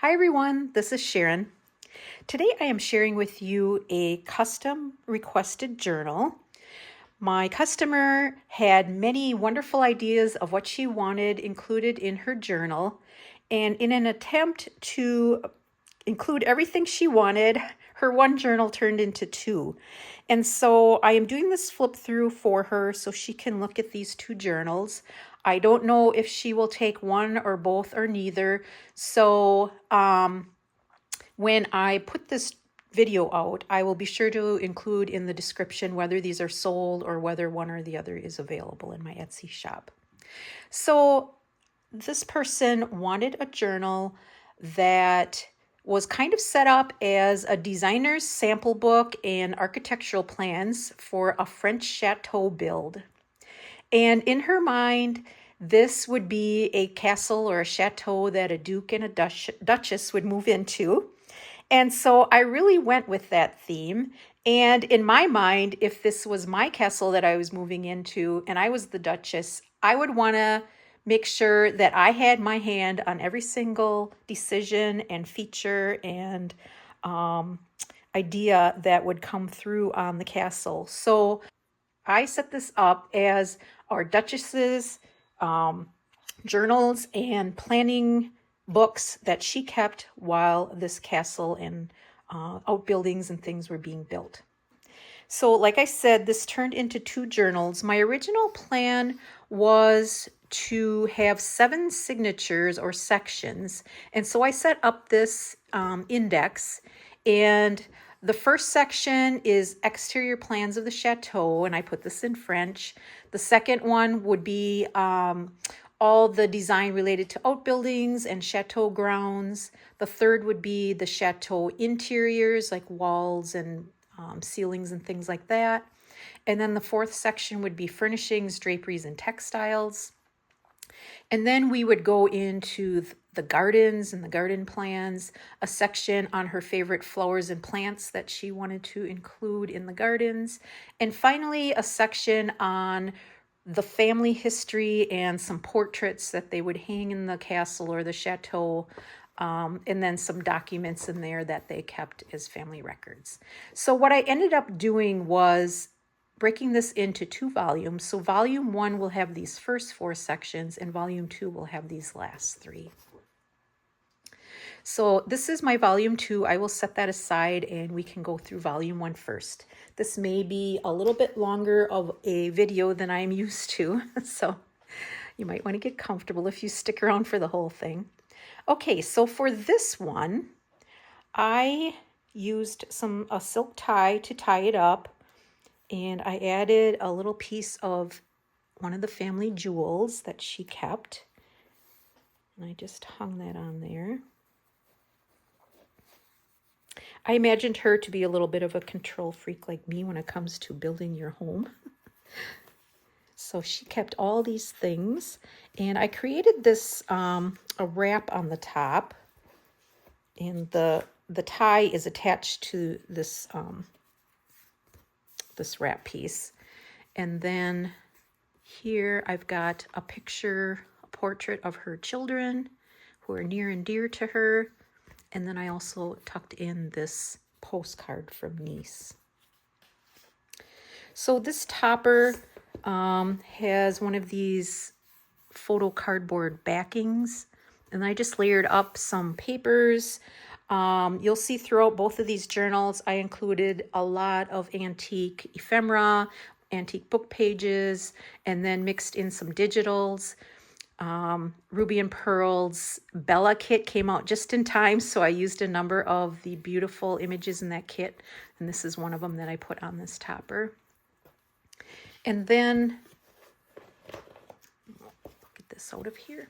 Hi everyone, this is Sharon. Today I am sharing with you a custom requested journal. My customer had many wonderful ideas of what she wanted included in her journal, and in an attempt to include everything she wanted, her one journal turned into two. And so I am doing this flip through for her so she can look at these two journals. I don't know if she will take one or both or neither. So when I put this video out, I will be sure to include in the description whether these are sold or whether one or the other is available in my Etsy shop. So this person wanted a journal that was kind of set up as a designer's sample book and architectural plans for a French chateau build. And in her mind, this would be a castle or a chateau that a duke and a duchess would move into. And so I really went with that theme. And in my mind, if this was my castle that I was moving into and I was the duchess, I would want to make sure that I had my hand on every single decision and feature and idea that would come through on the castle. So I set this up as our duchess's journals and planning books that she kept while this castle and outbuildings and things were being built. So like I said, this turned into two journals. My original plan was to have 7 signatures or sections. And so I set up this index, and the first section is exterior plans of the chateau, and I put this in French. The second one would be all the design related to outbuildings and chateau grounds. The third would be the chateau interiors, like walls and ceilings and things like that. And then the fourth section would be furnishings, draperies, and textiles. And then we would go into the gardens and the garden plans, a section on her favorite flowers and plants that she wanted to include in the gardens. And finally, a section on the family history and some portraits that they would hang in the castle or the chateau, and then some documents in there that they kept as family records. So what I ended up doing was breaking this into 2 volumes. So volume 1 will have these first 4 sections, and volume 2 will have these last 3. So this is my volume 2. I will set that aside and we can go through volume 1 first. This may be a little bit longer of a video than I'm used to, so you might want to get comfortable if you stick around for the whole thing. Okay, so for this one, I used a silk tie to tie it up, and I added a little piece of one of the family jewels that she kept, and I just hung that on there. I imagined her to be a little bit of a control freak like me when it comes to building your home. So she kept all these things, and I created this a wrap on the top, and the tie is attached to this this wrap piece. And then here I've got a portrait of her children who are near and dear to her. And then I also tucked in this postcard from Nice. So this topper has one of these photo cardboard backings, and I just layered up some papers. You'll see throughout both of these journals, I included a lot of antique ephemera, antique book pages, and then mixed in some digitals. Ruby and Pearl's Bella kit came out just in time, so I used a number of the beautiful images in that kit, and this is one of them that I put on this topper. And then, get this out of here.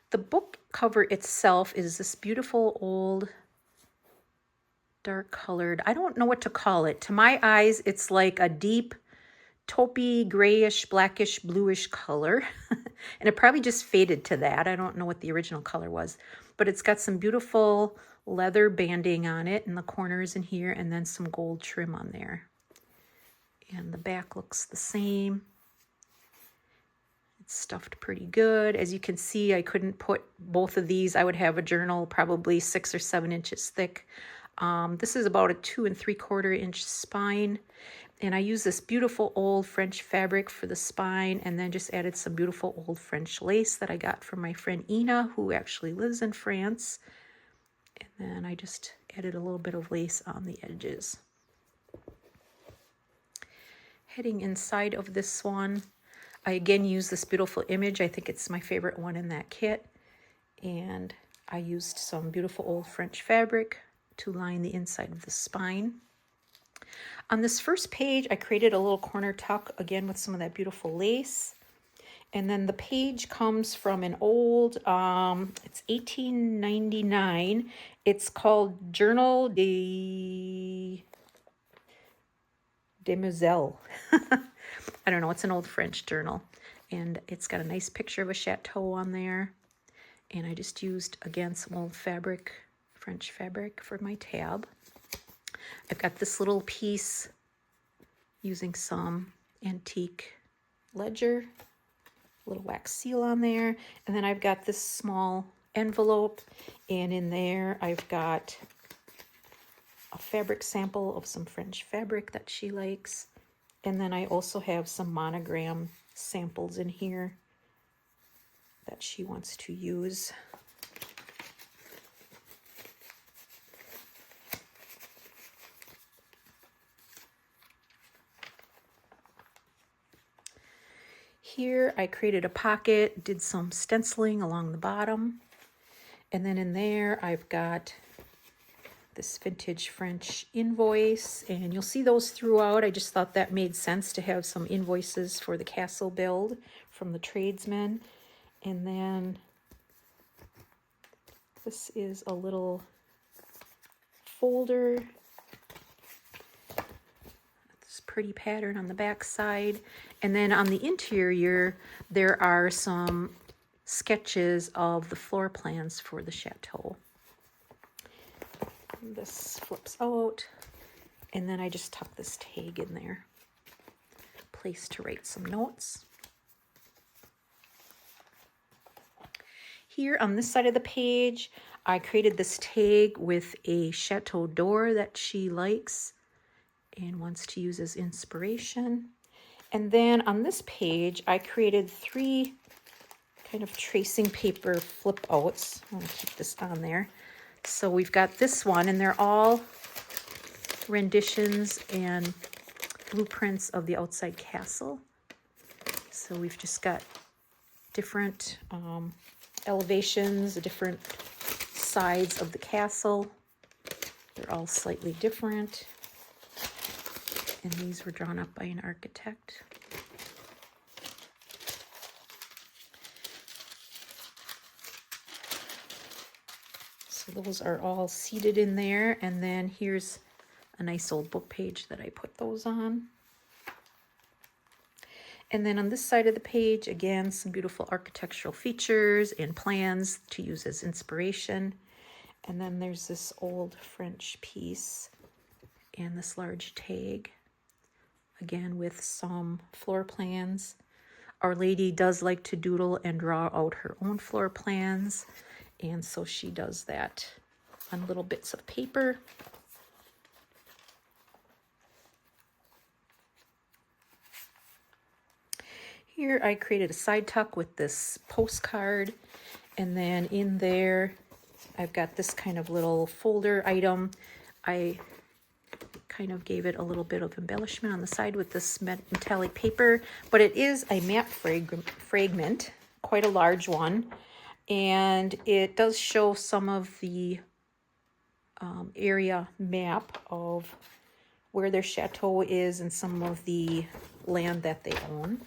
The book cover itself is this beautiful old dark colored, I don't know what to call it. To my eyes, it's like a deep taupey, grayish, blackish, bluish color. And it probably just faded to that. I don't know what the original color was, but it's got some beautiful leather banding on it in the corners in here, and then some gold trim on there. And the back looks the same. It's stuffed pretty good. As you can see, I couldn't put both of these. I would have a journal probably 6 or 7 inches thick. This is about a 2 3/4 inch spine. And I use this beautiful old French fabric for the spine, and then just added some beautiful old French lace that I got from my friend Ina, who actually lives in France. And then I just added a little bit of lace on the edges. Heading inside of this one, I again use this beautiful image. I think it's my favorite one in that kit. And I used some beautiful old French fabric to line the inside of the spine. On this first page, I created a little corner tuck, again with some of that beautiful lace. And then the page comes from an old, it's 1899. It's called Journal de Demoiselle. I don't know, it's an old French journal. And it's got a nice picture of a chateau on there. And I just used, again, some old fabric, French fabric for my tab. I've got this little piece using some antique ledger, little wax seal on there. And then I've got this small envelope, and in there I've got a fabric sample of some French fabric that she likes. And then I also have some monogram samples in here that she wants to use. Here I created a pocket, did some stenciling along the bottom, and then in there I've got this vintage French invoice, and you'll see those throughout. I just thought that made sense to have some invoices for the castle build from the tradesmen. And then this is a little folder, this pretty pattern on the back side. And then on the interior, there are some sketches of the floor plans for the chateau. This flips out, and then I just tuck this tag in there. Place to write some notes. Here on this side of the page, I created this tag with a chateau door that she likes and wants to use as inspiration. And then on this page, I created 3 kind of tracing paper flip outs. I'm going to keep this on there. So we've got this one, and they're all renditions and blueprints of the outside castle. So we've just got different elevations, different sides of the castle. They're all slightly different. And these were drawn up by an architect. So those are all seated in there. And then here's a nice old book page that I put those on. And then on this side of the page, again, some beautiful architectural features and plans to use as inspiration. And then there's this old French piece and this large tag, again with some floor plans. Our Lady does like to doodle and draw out her own floor plans, and so she does that on little bits of paper. Here I created a side tuck with this postcard, and then in there I've got this kind of little folder item. I kind of gave it a little bit of embellishment on the side with this metallic paper, but it is a map fragment, quite a large one, and it does show some of the area map of where their chateau is and some of the land that they own.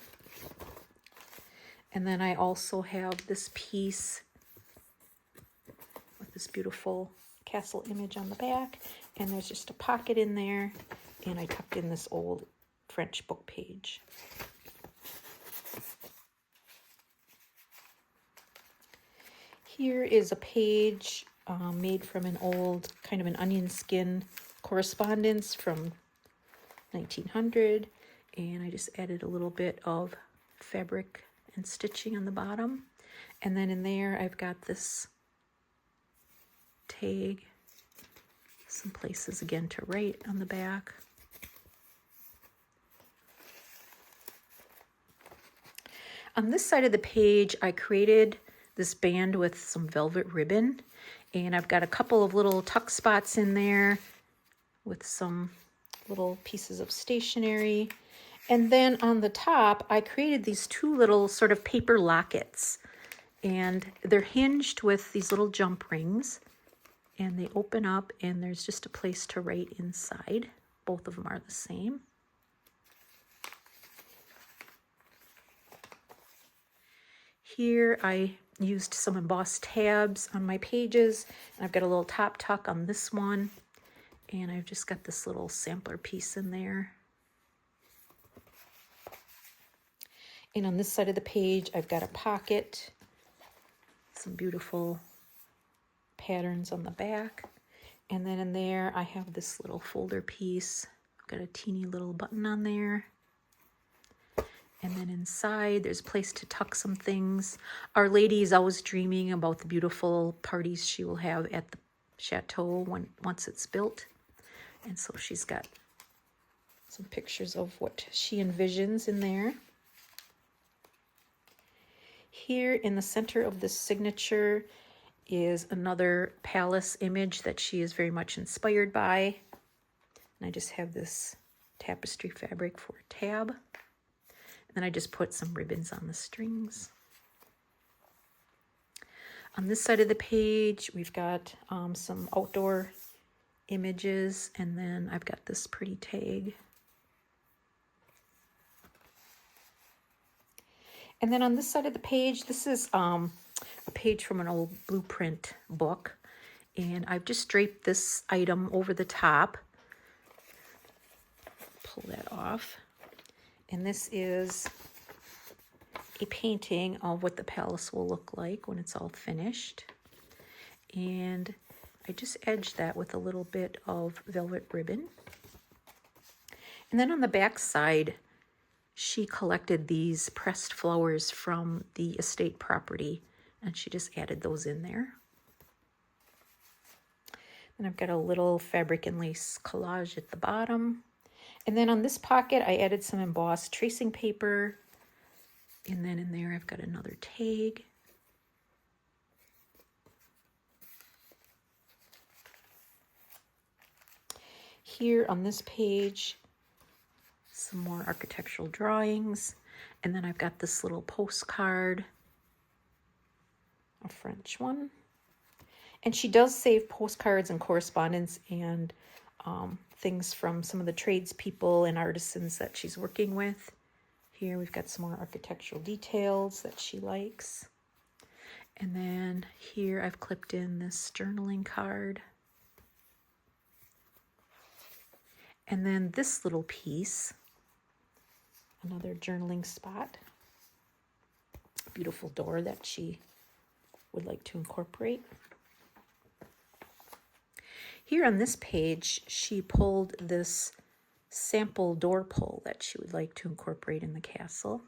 And then I also have this piece with this beautiful castle image on the back, and there's just a pocket in there, and I tucked in this old French book page. Here is a page made from an old kind of an onion skin correspondence from 1900, and I just added a little bit of fabric and stitching on the bottom. And then in there I've got this tag, some places again to write on the back. On this side of the page, I created this band with some velvet ribbon, and I've got a couple of little tuck spots in there with some little pieces of stationery. And then on the top, I created these two little sort of paper lockets, and they're hinged with these little jump rings, and they open up and there's just a place to write inside. Both of them are the same. Here I used some embossed tabs on my pages, and I've got a little top tuck on this one, and I've just got this little sampler piece in there. And on this side of the page, I've got a pocket, some beautiful patterns on the back, and then in there I have this little folder piece. I've got a teeny little button on there. And then inside, there's a place to tuck some things. Our lady is always dreaming about the beautiful parties she will have at the Chateau once it's built. And so she's got some pictures of what she envisions in there. Here in the center of this signature is another palace image that she is very much inspired by. And I just have this tapestry fabric for a tab. And then I just put some ribbons on the strings. On this side of the page, we've got some outdoor images, and then I've got this pretty tag. And then on this side of the page, this is a page from an old blueprint book, and I've just draped this item over the top. Pull that off. And this is a painting of what the palace will look like when it's all finished. And I just edged that with a little bit of velvet ribbon. And then on the back side, she collected these pressed flowers from the estate property, and she just added those in there. And I've got a little fabric and lace collage at the bottom. And then on this pocket, I added some embossed tracing paper. And then in there, I've got another tag. Here on this page, some more architectural drawings. And then I've got this little postcard, a French one. And she does save postcards and correspondence and things from some of the tradespeople and artisans that she's working with. Here we've got some more architectural details that she likes. And then here I've clipped in this journaling card. And then this little piece, another journaling spot. Beautiful door that she would like to incorporate. Here on this page, she pulled this sample door pull that she would like to incorporate in the castle.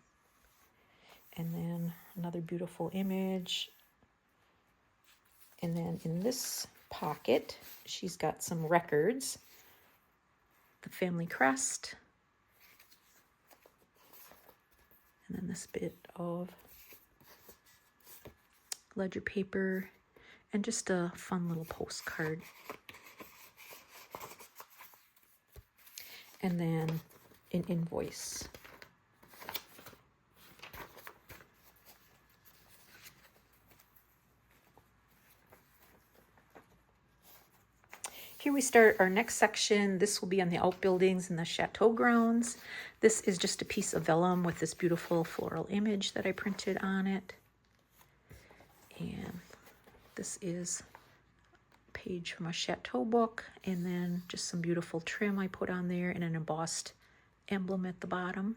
And then another beautiful image. And then in this pocket, she's got some records, the family crest, and then this bit of ledger paper, and just a fun little postcard. And then an invoice. Here we start our next section. This will be on the outbuildings and the Chateau grounds. This is just a piece of vellum with this beautiful floral image that I printed on it. And this is a page from a Chateau book, and then just some beautiful trim I put on there and an embossed emblem at the bottom.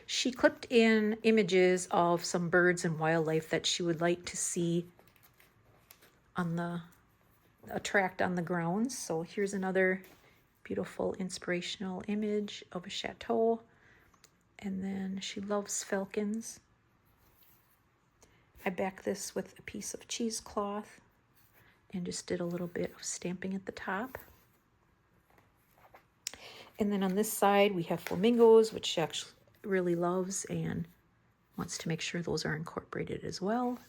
She clipped in images of some birds and wildlife that she would like to see on the tract on the grounds. So here's another beautiful inspirational image of a chateau And then she loves falcons. I backed this with a piece of cheesecloth and just did a little bit of stamping at the top. And then on this side we have flamingos, which she actually really loves and wants to make sure those are incorporated as well.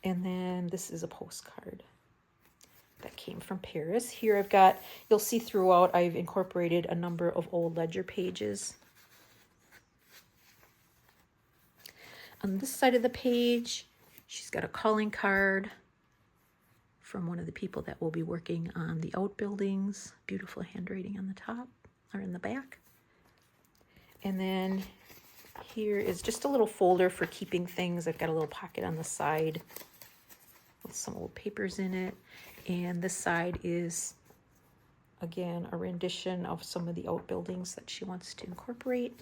And then this is a postcard that came from Paris. Here I've got, you'll see throughout, I've incorporated a number of old ledger pages. On this side of the page, she's got a calling card from one of the people that will be working on the outbuildings. Beautiful handwriting on the top, or in the back. And then here is just a little folder for keeping things. I've got a little pocket on the side with some old papers in it. And this side is, again, a rendition of some of the outbuildings that she wants to incorporate.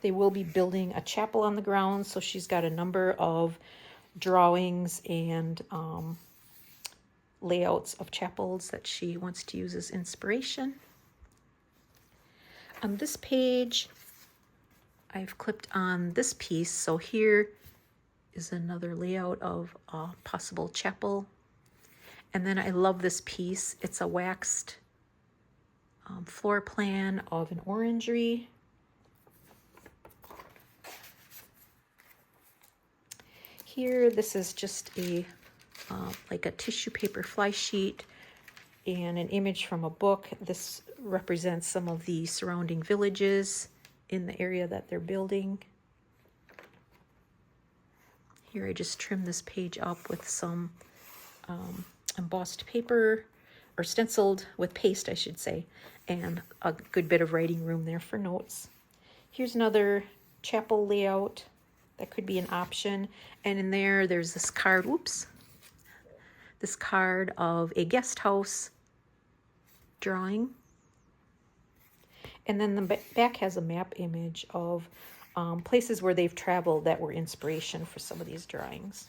They will be building a chapel on the grounds, so she's got a number of drawings and layouts of chapels that she wants to use as inspiration. On this page, I've clipped on this piece, so here is another layout of a possible chapel. And then I love this piece. It's a waxed floor plan of an orangery. Here, this is just a like a tissue paper fly sheet and an image from a book. This represents some of the surrounding villages in the area that they're building. Here I just trimmed this page up with some embossed paper, or stenciled with paste, I should say, and a good bit of writing room there for notes. Here's another chapel layout. That could be an option. And in there's this card, this card of a guest house drawing. And then the back has a map image of places where they've traveled that were inspiration for some of these drawings.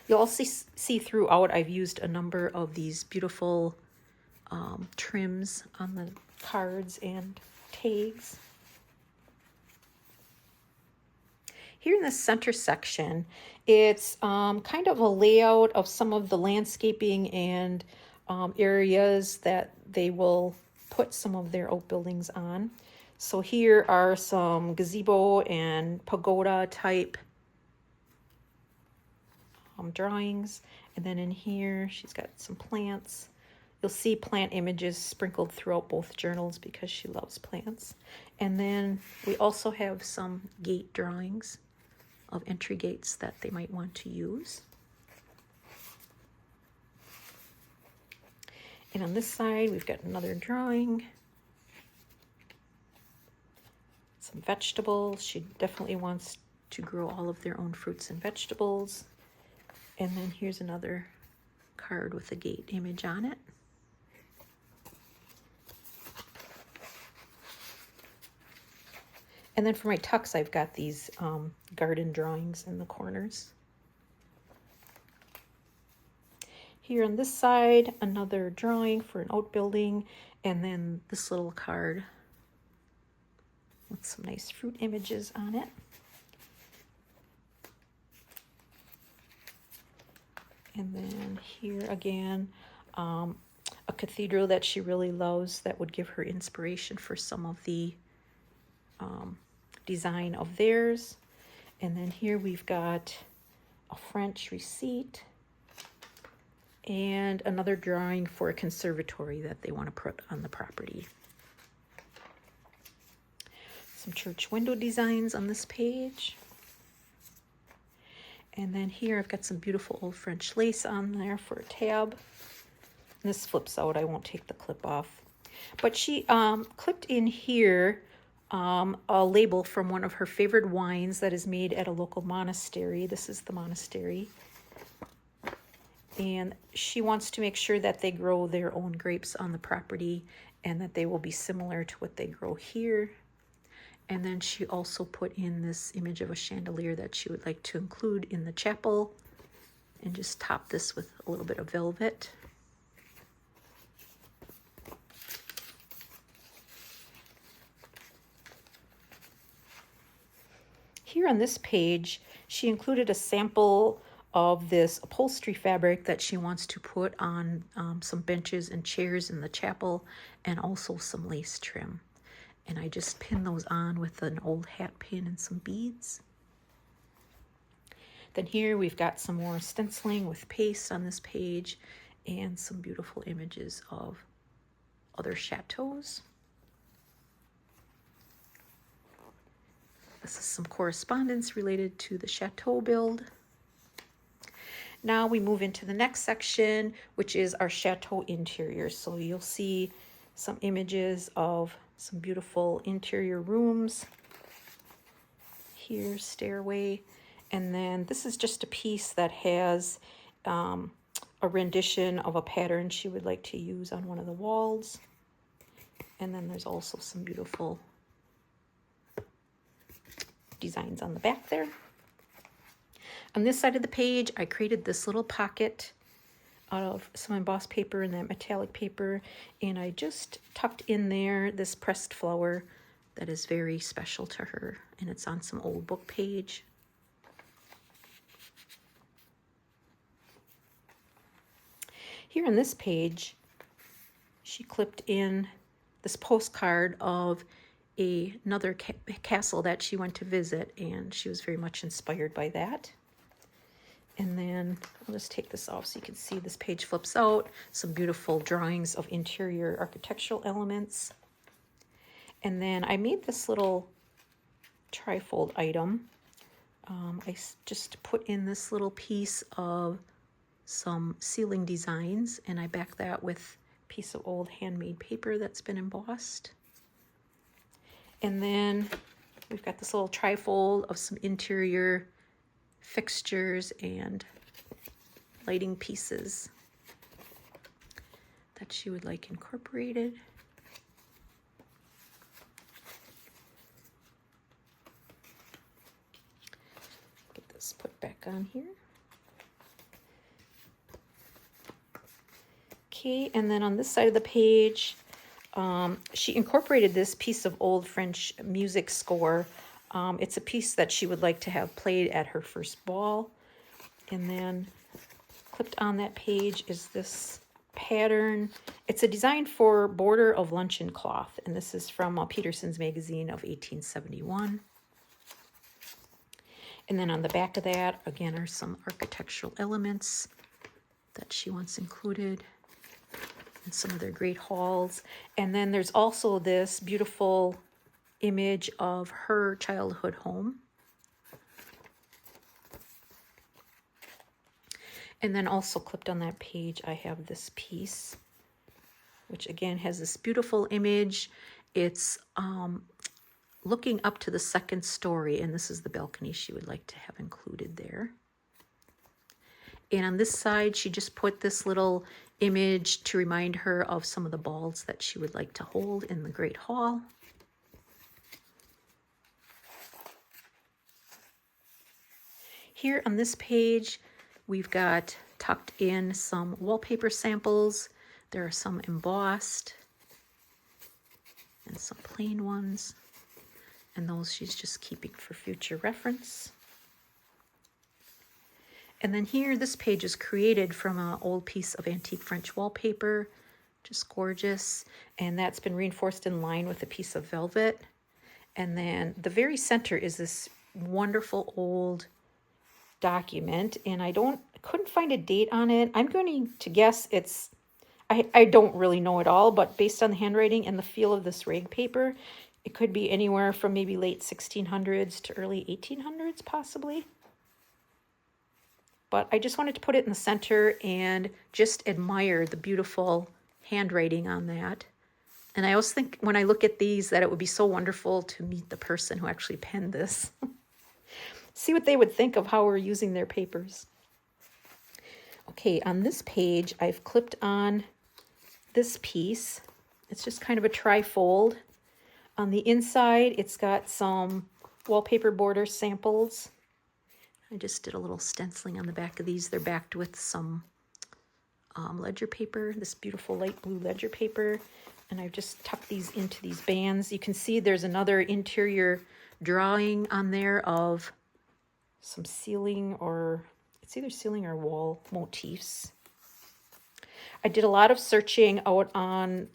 You'll also see throughout I've used a number of these beautiful trims on the cards and tags. Here in the center section, it's kind of a layout of some of the landscaping and areas that they will put some of their outbuildings on. So here are some gazebo and pagoda type drawings. And then in here, she's got some plants. You'll see plant images sprinkled throughout both journals because she loves plants. And then we also have some gate drawings of entry gates that they might want to use. And on this side, we've got another drawing. Some vegetables. She definitely wants to grow all of their own fruits and vegetables. And then here's another card with a gate image on it. And then for my tucks, I've got these garden drawings in the corners. Here on this side, another drawing for an outbuilding, and then this little card with some nice fruit images on it. And then here again, a cathedral that she really loves that would give her inspiration for some of the design of theirs. And then here we've got a French receipt and another drawing for a conservatory that they want to put on the property. Some church window designs on this page. And then here I've got some beautiful old French lace on there for a tab. And this flips out, I won't take the clip off. But she clipped in here a label from one of her favorite wines that is made at a local monastery. This is the monastery. And she wants to make sure that they grow their own grapes on the property and that they will be similar to what they grow here. And then she also put in this image of a chandelier that she would like to include in the chapel and just top this with a little bit of velvet. Here on this page, she included a sample of this upholstery fabric that she wants to put on some benches and chairs in the chapel, and also some lace trim. And I just pinned those on with an old hat pin and some beads. Then here we've got some more stenciling with paste on this page and some beautiful images of other chateaus. This is some correspondence related to the chateau build. Now we move into the next section, which is our chateau interior. So you'll see some images of some beautiful interior rooms. Here, stairway. And then this is just a piece that has a rendition of a pattern she would like to use on one of the walls. And then there's also some beautiful designs on the back there. On this side of the page, I created this little pocket out of some embossed paper and that metallic paper, and I just tucked in there this pressed flower that is very special to her, and it's on some old book page. Here on this page, she clipped in this postcard of another castle that she went to visit, and she was very much inspired by that. And then I'll just take this off so you can see this page flips out. Some beautiful drawings of interior architectural elements. And then I made this little trifold item. I just put in this little piece of some ceiling designs, and I back that with a piece of old handmade paper that's been embossed. And then we've got this little trifold of some interior fixtures and lighting pieces that she would like incorporated. Get this put back on here. Okay, and then on this side of the page, she incorporated this piece of old French music score. It's a piece that she would like to have played at her first ball. And then clipped on that page is this pattern. It's a design for border of luncheon cloth, and this is from Peterson's magazine of 1871. And then on the back of that, again, are some architectural elements that she wants included, and some of their great halls. And then there's also this beautiful image of her childhood home. And then also clipped on that page, I have this piece, which again has this beautiful image. It's looking up to the second story, and this is the balcony she would like to have included there. And on this side, she just put this little image to remind her of some of the balls that she would like to hold in the Great Hall. Here on this page, we've got tucked in some wallpaper samples. There are some embossed and some plain ones, and those she's just keeping for future reference. And then here, this page is created from an old piece of antique French wallpaper, just gorgeous, and that's been reinforced in line with a piece of velvet. And then the very center is this wonderful old document, and I couldn't find a date on it. I'm going to guess it's, I don't really know it all, but based on the handwriting and the feel of this rag paper, it could be anywhere from maybe late 1600s to early 1800s possibly. But I just wanted to put it in the center and just admire the beautiful handwriting on that. And I always think when I look at these that it would be so wonderful to meet the person who actually penned this. See what they would think of how we're using their papers. Okay, on this page, I've clipped on this piece. It's just kind of a trifold. On the inside, it's got some wallpaper border samples. I just did a little stenciling on the back of these. They're backed with some ledger paper, this beautiful light blue ledger paper. And I've just tucked these into these bands. You can see there's another interior drawing on there of some ceiling, or it's either ceiling or wall motifs. I did a lot of searching out on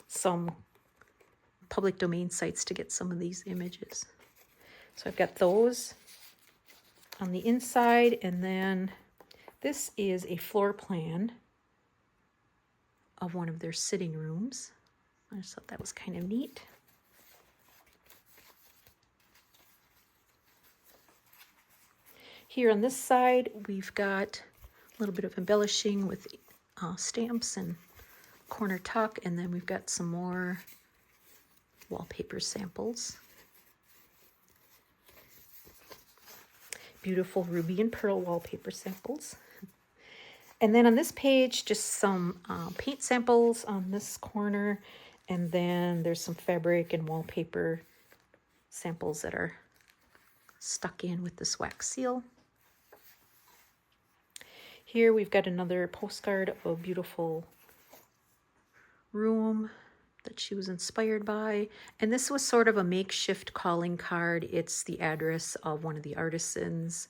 some public domain sites to get some of these images. So I've got those on the inside, and then this is a floor plan of one of their sitting rooms. I just thought that was kind of neat. Here on this side, we've got a little bit of embellishing with stamps and corner tuck, and then we've got some more wallpaper samples. Beautiful ruby and pearl wallpaper samples. And then on this page, just some paint samples on this corner, and then there's some fabric and wallpaper samples that are stuck in with this wax seal. Here we've got another postcard of a beautiful room that she was inspired by. And this was sort of a makeshift calling card. It's the address of one of the artisans,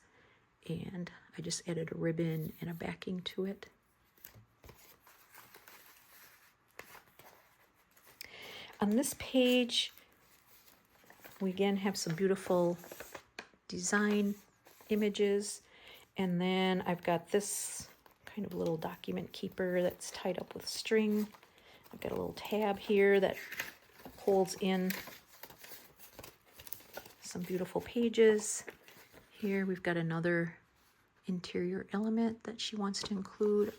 and I just added a ribbon and a backing to it. On this page, we again have some beautiful design images. And then I've got this kind of little document keeper that's tied up with string. I've got a little tab here that holds in some beautiful pages. Here we've got another interior element that she wants to include.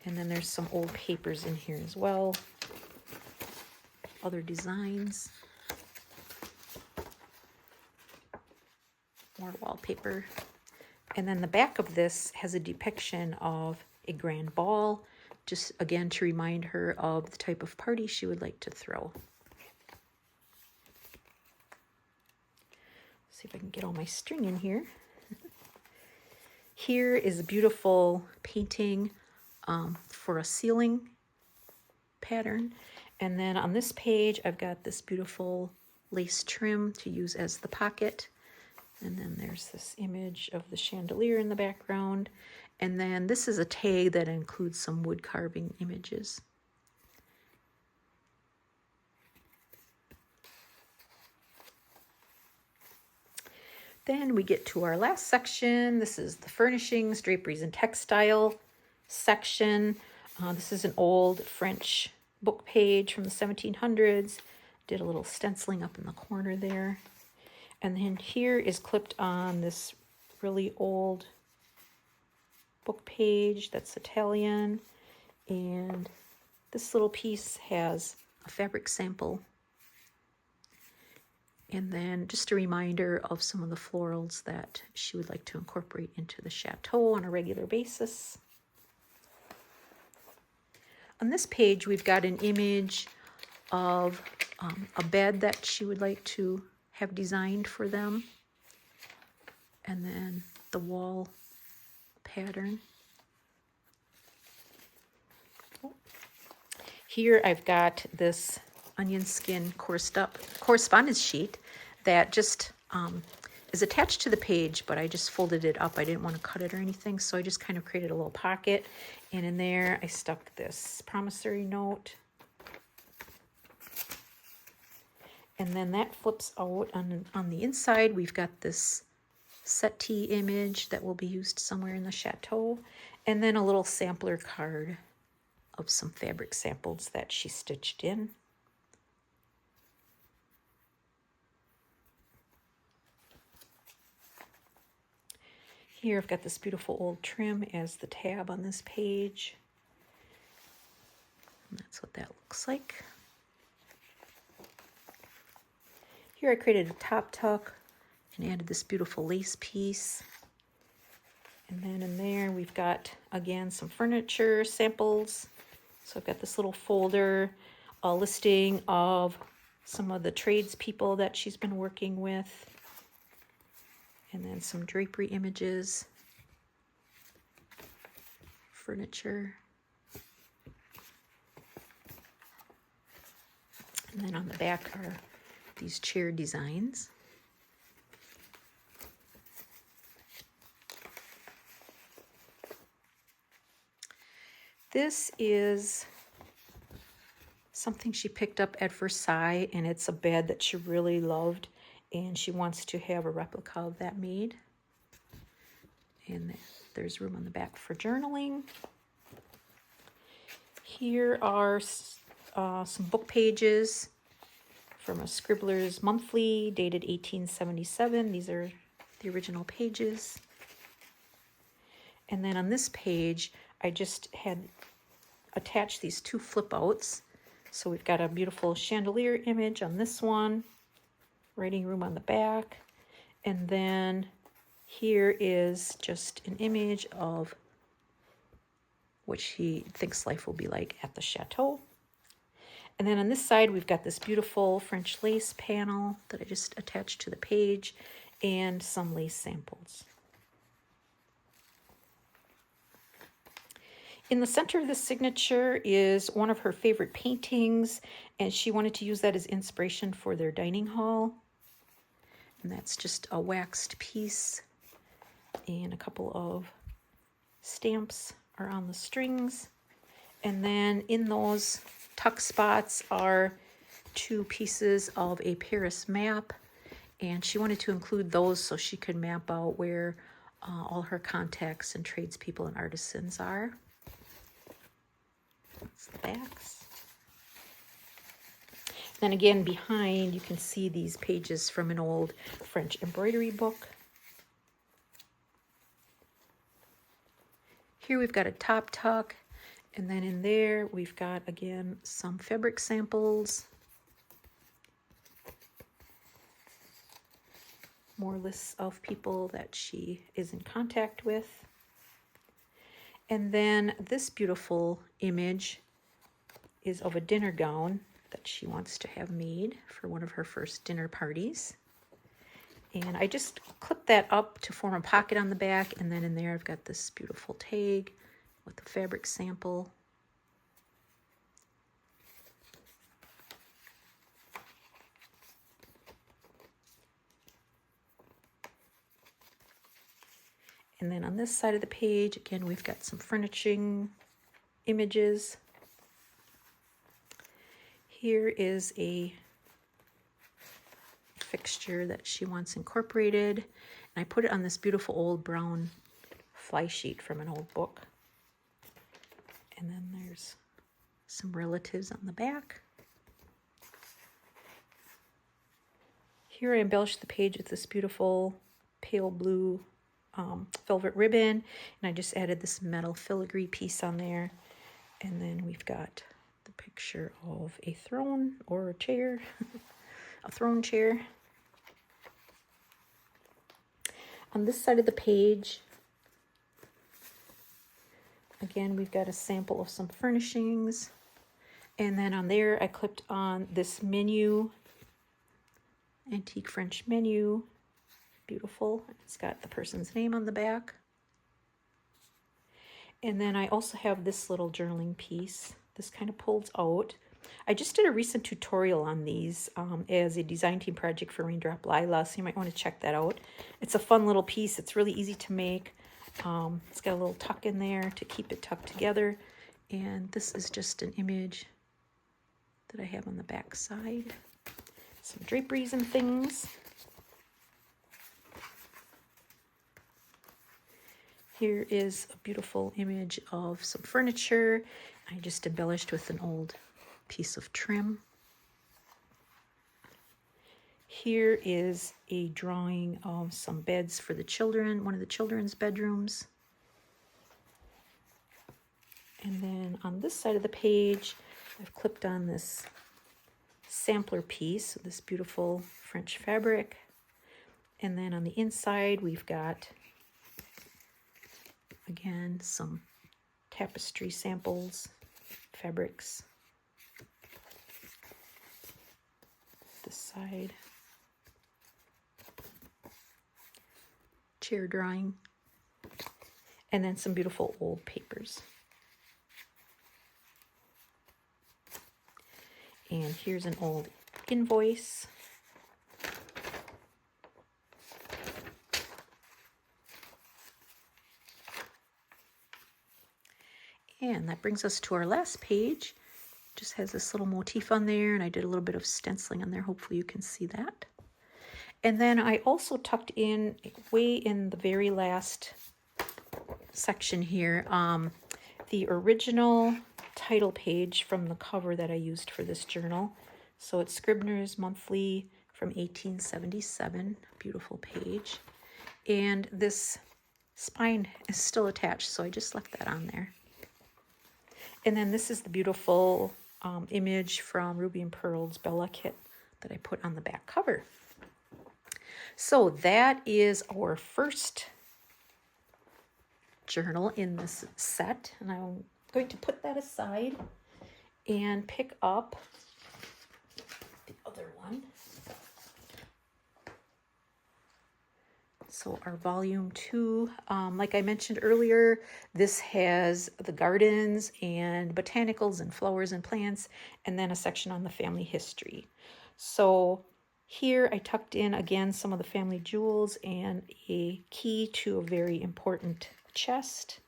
And then there's some old papers in here as well. Other designs. More wallpaper. And then the back of this has a depiction of a grand ball, just again to remind her of the type of party she would like to throw. See if I can get all my string in here. Here is a beautiful painting for a ceiling pattern. And then on this page, I've got this beautiful lace trim to use as the pocket. And then there's this image of the chandelier in the background. And then this is a tag that includes some wood carving images. Then we get to our last section. This is the furnishings, draperies, and textile section. This is an old French book page from the 1700s. Did a little stenciling up in the corner there. And then here is clipped on this really old book page that's Italian. And this little piece has a fabric sample. And then just a reminder of some of the florals that she would like to incorporate into the Chateau on a regular basis. On this page, we've got an image of a bed that she would like to have designed for them, and then the wall pattern. Here I've got this onion skin coursed up correspondence sheet that just is attached to the page, but I just folded it up. I didn't want to cut it or anything, so I just kind of created a little pocket, and in there I stuck this promissory note. And then that flips out on the inside. We've got this settee image that will be used somewhere in the Chateau. And then a little sampler card of some fabric samples that she stitched in. Here I've got this beautiful old trim as the tab on this page. And that's what that looks like. Here I created a top tuck and added this beautiful lace piece. And then in there we've got, again, some furniture samples. So I've got this little folder, a listing of some of the tradespeople that she's been working with. And then some drapery images, furniture. And then on the back are these chair designs. This is something she picked up at Versailles, and it's a bed that she really loved, and she wants to have a replica of that made. And there's room on the back for journaling. Here are some book pages from a Scribbler's Monthly dated 1877. These are the original pages. And then on this page, I just had attached these two flip outs. So we've got a beautiful chandelier image on this one, writing room on the back, and then here is just an image of what she thinks life will be like at the Chateau. And then on this side, we've got this beautiful French lace panel that I just attached to the page and some lace samples. In the center of the signature is one of her favorite paintings, and she wanted to use that as inspiration for their dining hall. And that's just a waxed piece, and a couple of stamps are on the strings. And then in those tuck spots are two pieces of a Paris map, and she wanted to include those so she could map out where all her contacts and tradespeople and artisans are. That's the backs. Then again, behind, you can see these pages from an old French embroidery book. Here we've got a top tuck, and then in there we've got, again, some fabric samples. More lists of people that she is in contact with. And then this beautiful image is of a dinner gown that she wants to have made for one of her first dinner parties. And I just clipped that up to form a pocket on the back, and then in there I've got this beautiful tag with the fabric sample. And then on this side of the page, again, we've got some furnishing images. Here is a fixture that she wants incorporated, and I put it on this beautiful old brown fly sheet from an old book. And then there's some relatives on the back. Here I embellished the page with this beautiful pale blue velvet ribbon, and I just added this metal filigree piece on there. And then we've got the picture of a throne or a chair, a throne chair. On this side of the page, again, we've got a sample of some furnishings. And then on there, I clipped on this menu, antique French menu. Beautiful. It's got the person's name on the back. And then I also have this little journaling piece. This kind of pulls out. I just did a recent tutorial on these as a design team project for Raindrop Lila, so you might want to check that out. It's a fun little piece. It's really easy to make. It's got a little tuck in there to keep it tucked together. And this is just an image that I have on the back side. Some draperies and things. Here is a beautiful image of some furniture. I just embellished with an old piece of trim. Here is a drawing of some beds for the children, one of the children's bedrooms. And then on this side of the page, I've clipped on this sampler piece, this beautiful French fabric. And then on the inside, we've got, again, some tapestry samples, fabrics. This side. Chair drawing. And then some beautiful old papers. And here's an old invoice And that brings us to our last page. Just has this little motif on there, and I did a little bit of stenciling on there. Hopefully you can see that. And then I also tucked in, way in the very last section here, the original title page from the cover that I used for this journal. So it's Scribner's Monthly from 1877, beautiful page. And this spine is still attached, so I just left that on there. And then this is the beautiful image from Ruby and Pearl's Bella kit that I put on the back cover. So that is our first journal in this set, and I'm going to put that aside and pick up the other one. So our volume 2, like I mentioned earlier, this has the gardens and botanicals and flowers and plants, and then a section on the family history. So here I tucked in again some of the family jewels and a key to a very important chest.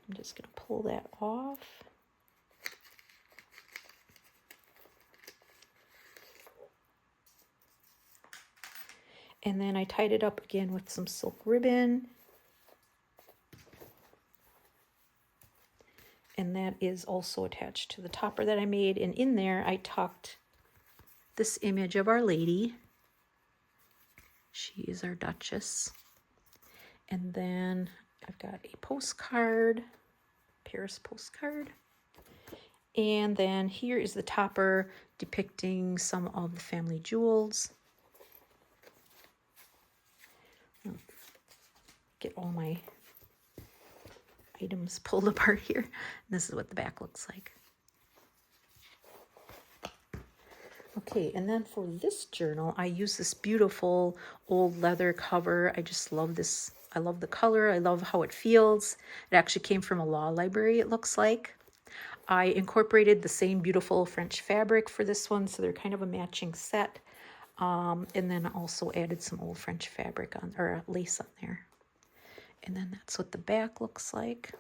I'm just going to pull that off. And then I tied it up again with some silk ribbon. And that is also attached to the topper that I made. And in there I tucked this image of Our Lady. She is our Duchess. And then I've got a postcard, Paris postcard. And then here is the topper depicting some of the family jewels. Get all my items pulled apart here. And this is what the back looks like. Okay, and then for this journal, I use this beautiful old leather cover. I just love this. I love the color. I love how it feels. It actually came from a law library, it looks like. I incorporated the same beautiful French fabric for this one, so they're kind of a matching set. And then also added some old French fabric on, or lace on there. And then that's what the back looks like.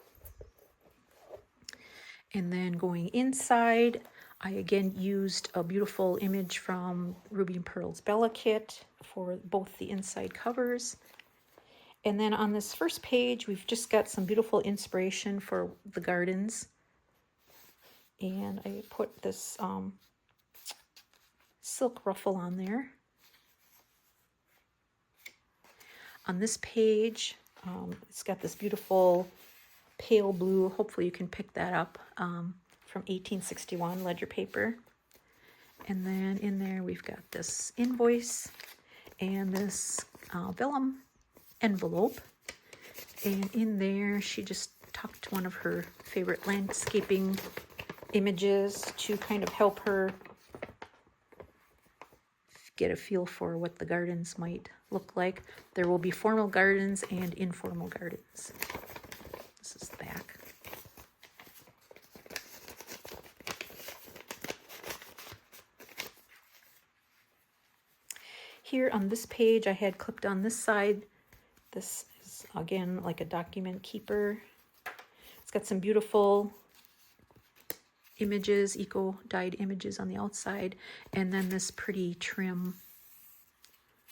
And then going inside, I again used a beautiful image from Ruby and Pearl's Bella kit for both the inside covers. And then on this first page, we've just got some beautiful inspiration for the gardens. And I put this silk ruffle on there. On this page, it's got this beautiful pale blue, hopefully you can pick that up, from 1861 ledger paper. And then in there we've got this invoice and this vellum envelope. And in there she just tucked one of her favorite landscaping images to kind of help her get a feel for what the gardens might look like. There will be formal gardens and informal gardens. This is the back. Here on this page I had clipped on this side. This is again like a document keeper. It's got some beautiful images, eco-dyed images on the outside, and then this pretty trim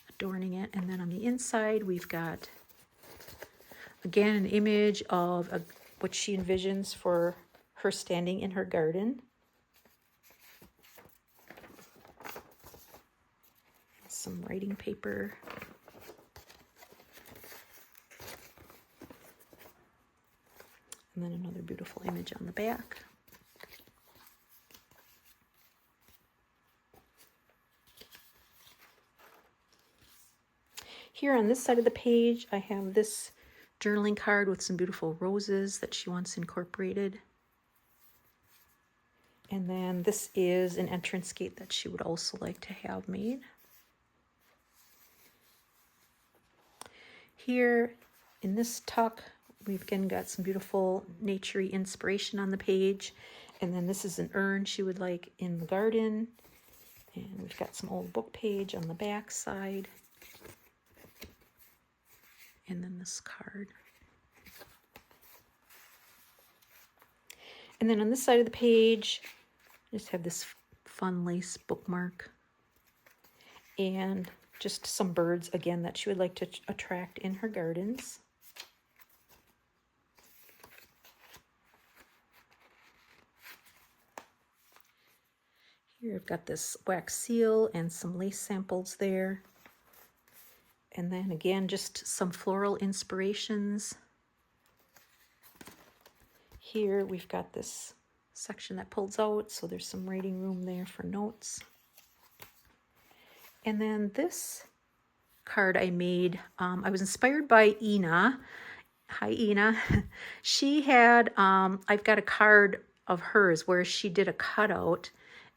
adorning it. And then on the inside we've got again an image of what she envisions for her standing in her garden. Some writing paper. And then another beautiful image on the back. Here on this side of the page, I have this journaling card with some beautiful roses that she wants incorporated. And then this is an entrance gate that she would also like to have made. Here in this tuck, we've again got some beautiful nature-y inspiration on the page. And then this is an urn she would like in the garden. And we've got some old book page on the back side. And then this card. And then on this side of the page, I just have this fun lace bookmark and just some birds, again, that she would like to attract in her gardens. Here I've got this wax seal and some lace samples there. And then again, just some floral inspirations. Here we've got this section that pulls out, so there's some writing room there for notes. And then this card I made, I was inspired by Ina. Hi, Ina. She had, I've got a card of hers where she did a cutout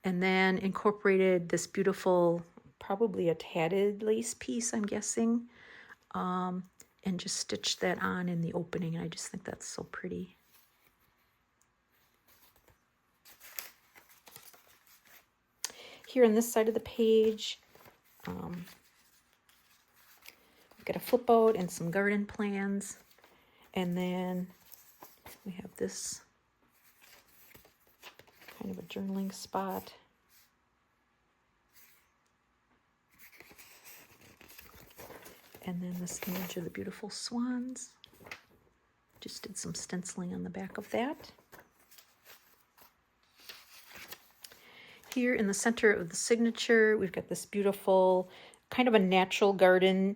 and then incorporated this beautiful, probably a tatted lace piece, I'm guessing, and just stitched that on in the opening. And I just think that's so pretty. Here on this side of the page, we've got a flip out and some garden plans. And then we have this kind of a journaling spot. And then this image of the beautiful swans. Just did some stenciling on the back of that. Here in the center of the signature, we've got this beautiful kind of a natural garden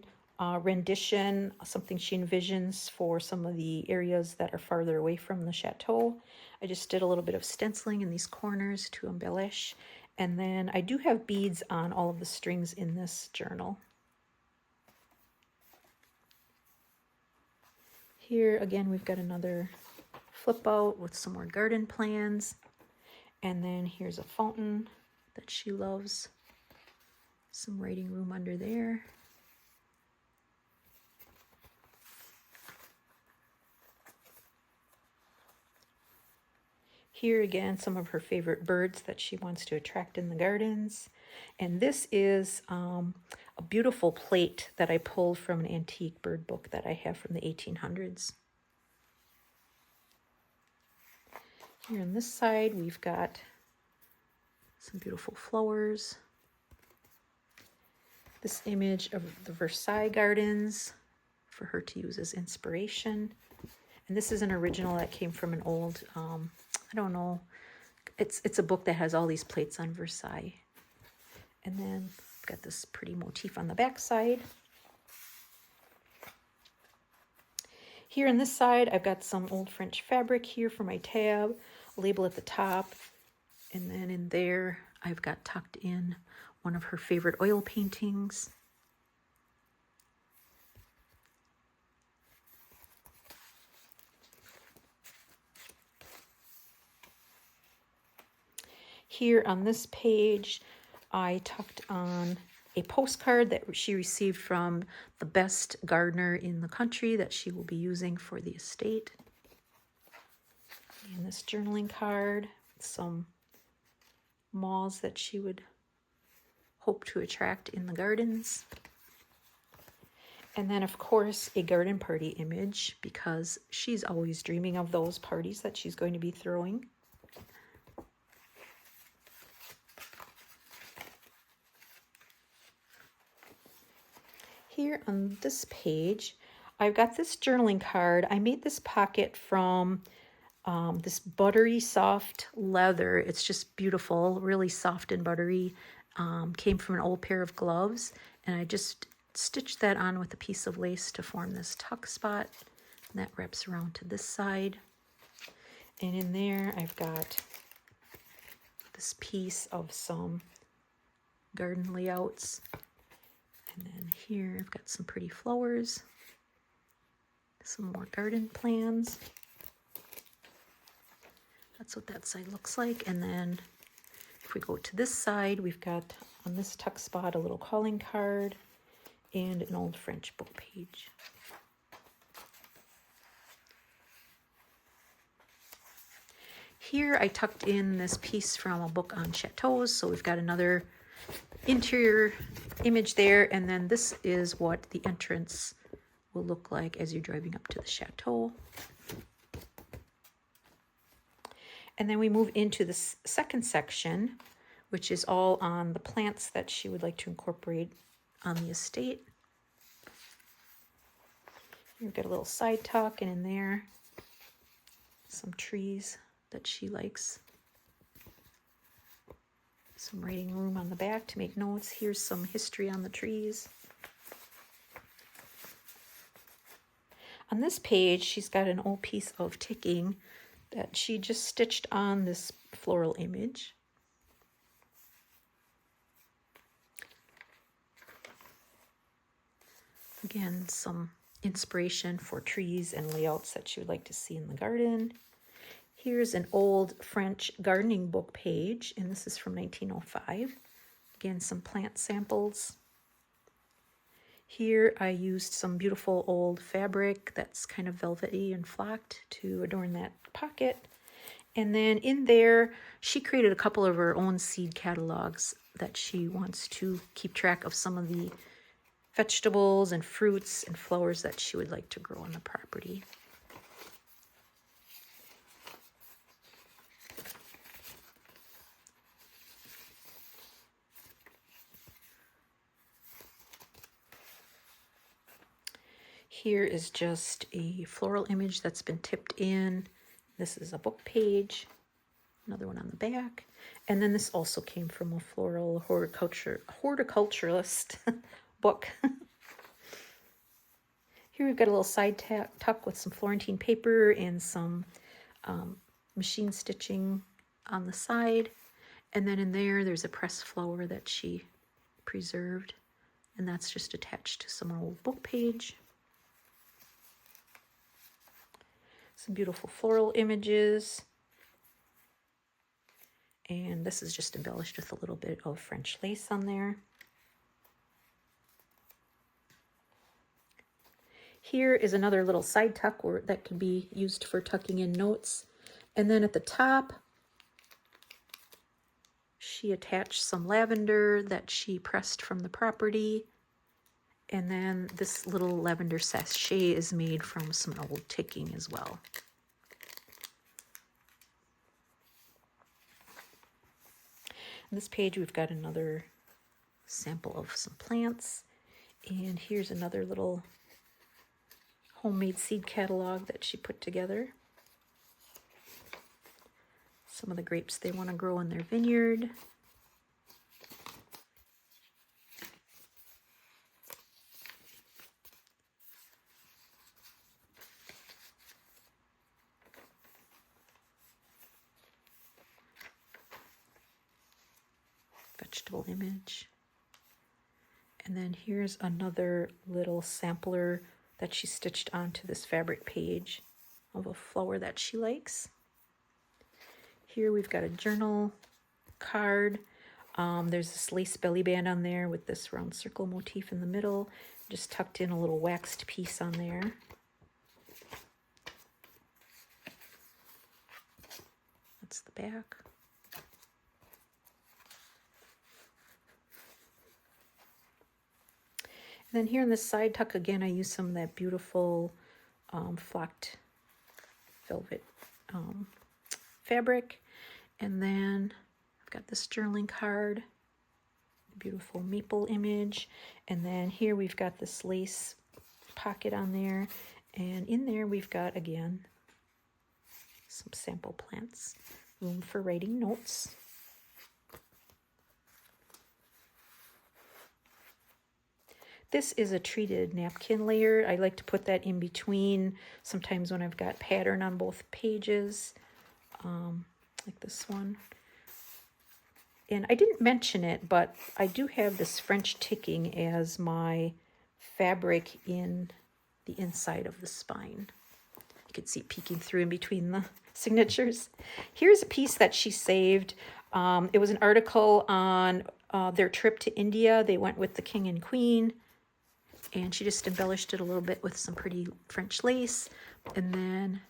rendition, something she envisions for some of the areas that are farther away from the chateau. I just did a little bit of stenciling in these corners to embellish. And then I do have beads on all of the strings in this journal. Here again, we've got another flip out with some more garden plans. And then here's a fountain that she loves. Some writing room under there. Here again, some of her favorite birds that she wants to attract in the gardens. And this is a beautiful plate that I pulled from an antique bird book that I have from the 1800s. Here on this side, we've got some beautiful flowers. This image of the Versailles Gardens for her to use as inspiration. And this is an original that came from an old, I don't know, it's a book that has all these plates on Versailles. And then I've got this pretty motif on the back side. Here on this side, I've got some old French fabric here for my tab, a label at the top. And then in there, I've got tucked in one of her favorite oil paintings. Here on this page, I tucked on a postcard that she received from the best gardener in the country that she will be using for the estate. And this journaling card, some moths that she would hope to attract in the gardens. And then, of course, a garden party image, because she's always dreaming of those parties that she's going to be throwing. Here on this page, I've got this journaling card. I made this pocket from this buttery soft leather. It's just beautiful, really soft and buttery. Came from an old pair of gloves, and I just stitched that on with a piece of lace to form this tuck spot. And that wraps around to this side. And in there, I've got this piece of some garden layouts. And then here I've got some pretty flowers, some more garden plans. That's what that side looks like. And then if we go to this side, we've got on this tuck spot a little calling card and an old French book page. Here I tucked in this piece from a book on chateaus, so we've got another interior image there, and then this is what the entrance will look like as you're driving up to the chateau. And then we move into the second section, which is all on the plants that she would like to incorporate on the estate. We've got a little side tuck, and in there, some trees that she likes. Some writing room on the back to make notes. Here's some history on the trees. On this page, she's got an old piece of ticking that she just stitched on this floral image. Again, some inspiration for trees and layouts that she would like to see in the garden. Here's an old French gardening book page, and this is from 1905. Again, some plant samples. Here I used some beautiful old fabric that's kind of velvety and flocked to adorn that pocket. And then in there, she created a couple of her own seed catalogs that she wants to keep track of some of the vegetables and fruits and flowers that she would like to grow on the property. Here is just a floral image that's been tipped in. This is a book page, another one on the back. And then this also came from a floral horticulturalist book. Here we've got a little side tuck with some Florentine paper and some machine stitching on the side. And then in there, there's a pressed flower that she preserved. And that's just attached to some old book page. Some beautiful floral images. And this is just embellished with a little bit of French lace on there. Here is another little side tuck that can be used for tucking in notes. And then at the top, she attached some lavender that she pressed from the property. And then this little lavender sachet is made from some old ticking as well. On this page, we've got another sample of some plants. And here's another little homemade seed catalog that she put together. Some of the grapes they want to grow in their vineyard. Vegetable image. And then here's another little sampler that she stitched onto this fabric page of a flower that she likes. Here we've got a journal card. There's this lace belly band on there with this round circle motif in the middle. Just tucked in a little waxed piece on there. That's the back. And then here in this side tuck, again, I use some of that beautiful flocked velvet fabric. And then I've got this journaling card, beautiful maple image. And then here we've got this lace pocket on there. And in there we've got, again, some sample plants, room for writing notes. This is a treated napkin layer. I like to put that in between sometimes when I've got pattern on both pages, like this one. And I didn't mention it, but I do have this French ticking as my fabric in the inside of the spine. You can see it peeking through in between the signatures. Here's a piece that she saved. It was an article on their trip to India. They went with the king and queen. And she just embellished it a little bit with some pretty French lace. And then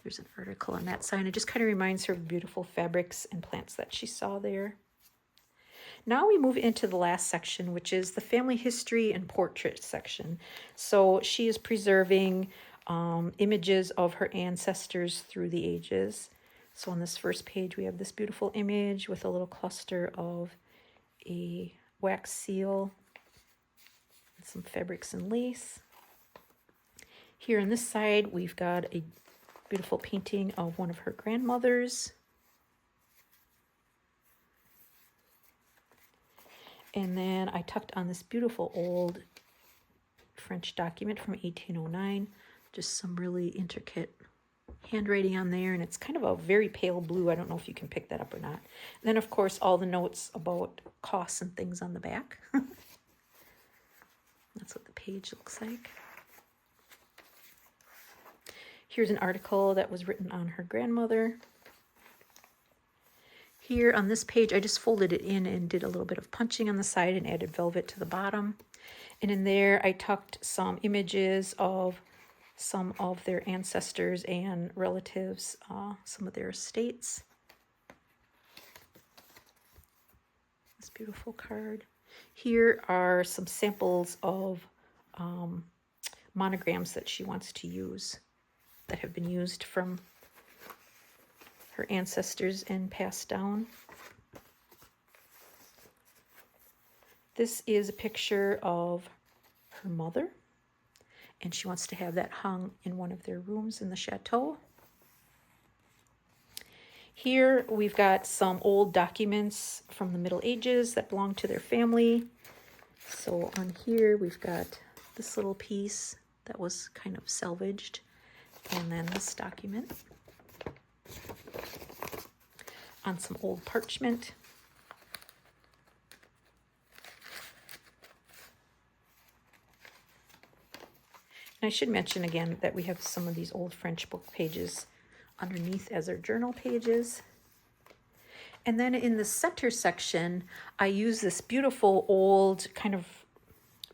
there's an article on that side. It just kind of reminds her of beautiful fabrics and plants that she saw there. Now we move into the last section, which is the family history and portrait section. So she is preserving images of her ancestors through the ages. So on this first page, we have this beautiful image with a little cluster of a wax seal and some fabrics and lace. Here on this side, we've got a beautiful painting of one of her grandmothers. And then I tucked on this beautiful old French document from 1809, just some really intricate handwriting on there, and it's kind of a very pale blue. I don't know if you can pick that up or not. And then, of course, all the notes about costs and things on the back. That's what the page looks like. Here's an article that was written on her grandmother. Here on this page, I just folded it in and did a little bit of punching on the side and added velvet to the bottom. And in there, I tucked some images of some of their ancestors and relatives, some of their estates. This beautiful card. Here are some samples of monograms that she wants to use, that have been used from her ancestors and passed down. This is a picture of her mother, and she wants to have that hung in one of their rooms in the Chateau. Here we've got some old documents from the Middle Ages that belong to their family. So on here we've got this little piece that was kind of salvaged, and then this document on some old parchment. And I should mention again that we have some of these old French book pages underneath as our journal pages. And then in the center section, I use this beautiful old kind of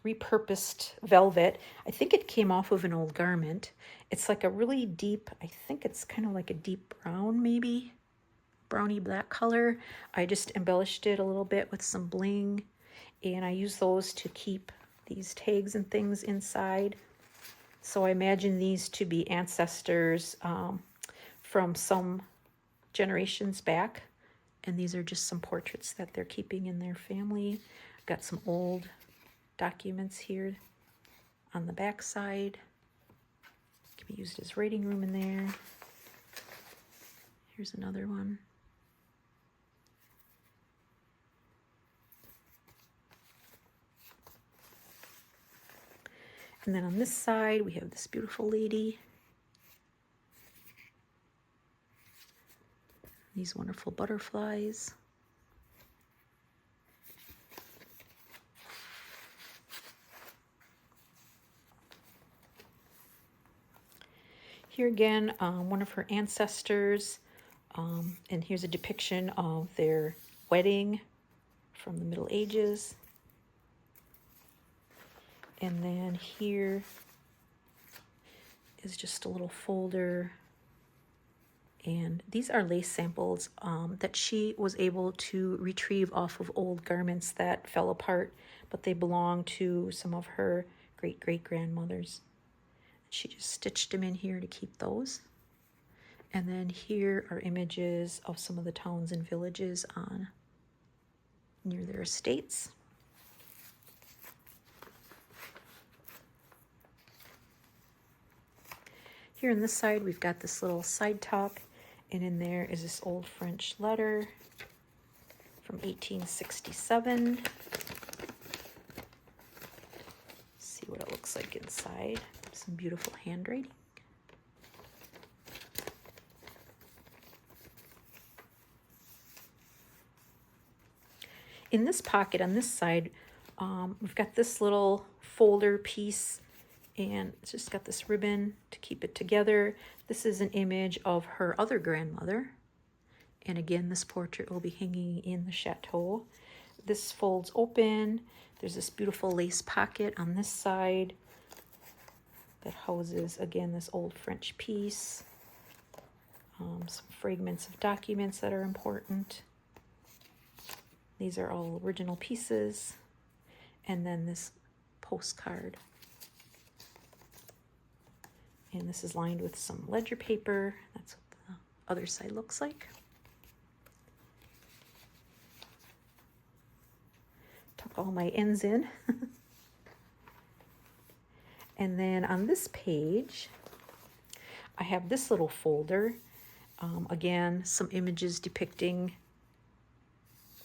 repurposed velvet. I think it came off of an old garment. It's like a really deep, I think it's kind of like a deep brown, maybe browny black color. I just embellished it a little bit with some bling, and I use those to keep these tags and things inside. So I imagine these to be ancestors from some generations back, and these are just some portraits that they're keeping in their family. Got some old documents here on the back side. Can be used as writing room in there. Here's another one. And then on this side, we have this beautiful lady. These wonderful butterflies. Here again, one of her ancestors, and here's a depiction of their wedding from the Middle Ages. And then here is just a little folder. And these are lace samples that she was able to retrieve off of old garments that fell apart, but they belong to some of her great-great-grandmothers. She just stitched them in here to keep those. And then here are images of some of the towns and villages near their estates. Here on this side, we've got this little side talk, and in there is this old French letter from 1867. See what it looks like inside. Some beautiful handwriting. In this pocket on this side, we've got this little folder piece, and it's just got this ribbon to keep it together. This is an image of her other grandmother. And again, this portrait will be hanging in the Chateau. This folds open. There's this beautiful lace pocket on this side that houses, again, this old French piece. Some fragments of documents that are important. These are all original pieces. And then this postcard. And this is lined with some ledger paper. That's what the other side looks like. Tuck all my ends in. And then on this page, I have this little folder. Again, some images depicting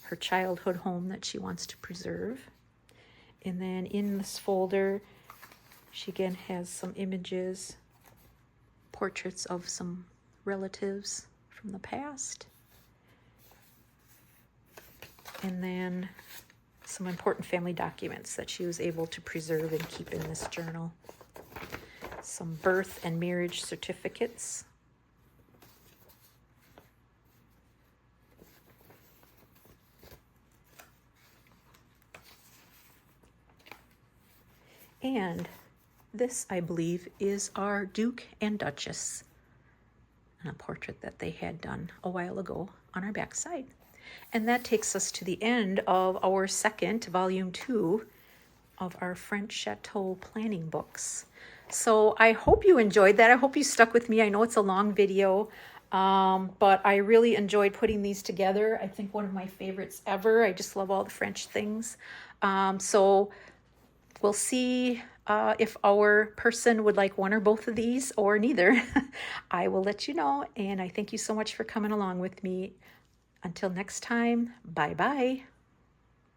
her childhood home that she wants to preserve. And then in this folder, she again has some images, portraits of some relatives from the past. And then some important family documents that she was able to preserve and keep in this journal. Some birth and marriage certificates. And this, I believe, is our Duke and Duchess, and a portrait that they had done a while ago on our back side. And that takes us to the end of our second, volume 2 of our French Chateau planning books. So I hope you enjoyed that. I hope you stuck with me. I know it's a long video, but I really enjoyed putting these together. I think one of my favorites ever. I just love all the French things. So we'll see if our person would like one or both of these or neither. I will let you know. And I thank you so much for coming along with me. Until next time, bye-bye.